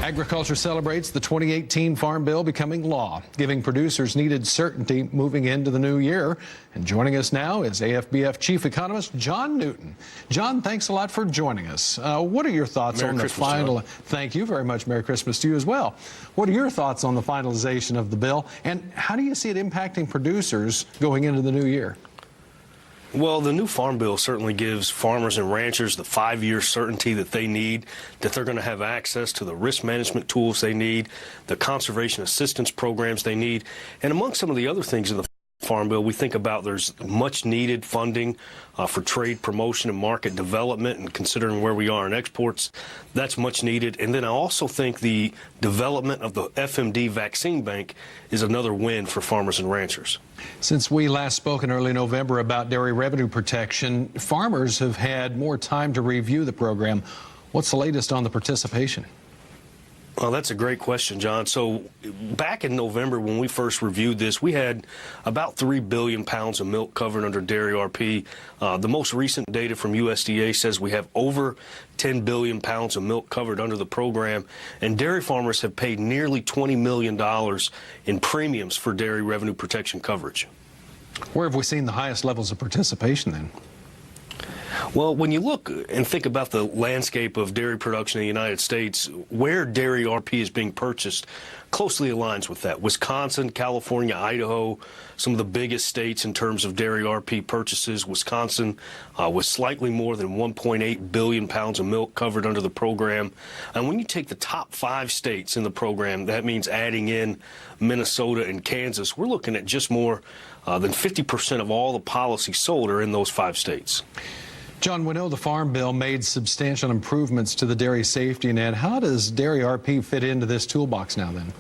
Agriculture celebrates the 2018 Farm Bill becoming law, giving producers needed certainty moving into the new year. And joining us now is AFBF Chief Economist John Newton. John, thanks a lot for joining us. What are your thoughts on the final? Thank you very much. Merry Christmas to you as well. What are your thoughts on the finalization of the bill, and how do you see it impacting producers going into the new year? Well, the new Farm Bill certainly gives farmers and ranchers the 5-year certainty that they need, that they're going to have access to the risk management tools they need, the conservation assistance programs they need. And among some of the other things in the Farm Bill, we think about there's much needed funding for trade promotion and market development, and considering where we are in exports, that's much needed. And then I also think the development of the FMD vaccine bank is another win for farmers and ranchers. Since we last spoke in early November about dairy revenue protection, farmers have had more time to review the program. What's the latest on the participation? Well, that's a great question, John. So back in November when we first reviewed this, we had about 3 billion pounds of milk covered under Dairy RP. The most recent data from USDA says we have over 10 billion pounds of milk covered under the program, and dairy farmers have paid nearly $20 million in premiums for dairy revenue protection coverage. Where have we seen the highest levels of participation then? Well, when you look and think about the landscape of dairy production in the United States, where Dairy RP is being purchased closely aligns with that. Wisconsin, California, Idaho, some of the biggest states in terms of Dairy RP purchases. Wisconsin with slightly more than 1.8 billion pounds of milk covered under the program. And when you take the top 5 states in the program, that means adding in Minnesota and Kansas, we're looking at just more than 50% of all the policy sold are in those 5 states. John, we know the Farm Bill made substantial improvements to the dairy safety net. How does Dairy RP fit into this toolbox now then?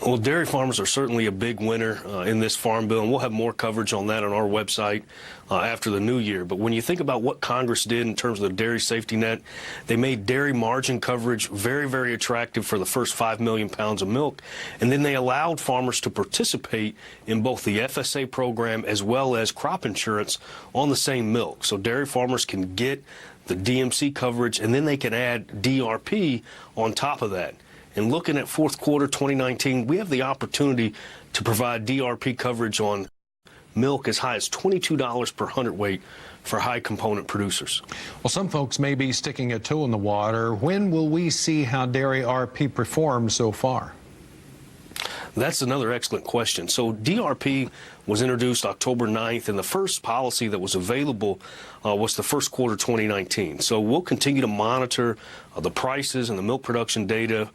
Well, dairy farmers are certainly a big winner in this Farm Bill, and we'll have more coverage on that on our website after the new year. But when you think about what Congress did in terms of the dairy safety net, they made dairy margin coverage very, very attractive for the first 5 million pounds of milk, and then they allowed farmers to participate in both the FSA program as well as crop insurance on the same milk. So dairy farmers can get the DMC coverage, and then they can add DRP on top of that. And looking at fourth quarter 2019, we have the opportunity to provide DRP coverage on milk as high as $22 per hundredweight for high component producers. Well, some folks may be sticking a toe in the water. When will we see how Dairy RP performed so far? That's another excellent question. So DRP was introduced October 9th, and the first policy that was available was the first quarter 2019. So we'll continue to monitor the prices and the milk production data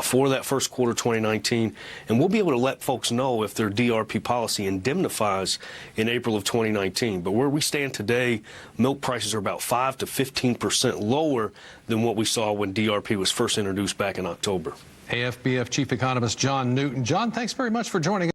for that first quarter 2019, and we'll be able to let folks know if their DRP policy indemnifies in April of 2019. But where we stand today, milk prices are about 5 to 15% lower than what we saw when DRP was first introduced back in October. AFBF Chief Economist John Newton. John, thanks very much for joining us.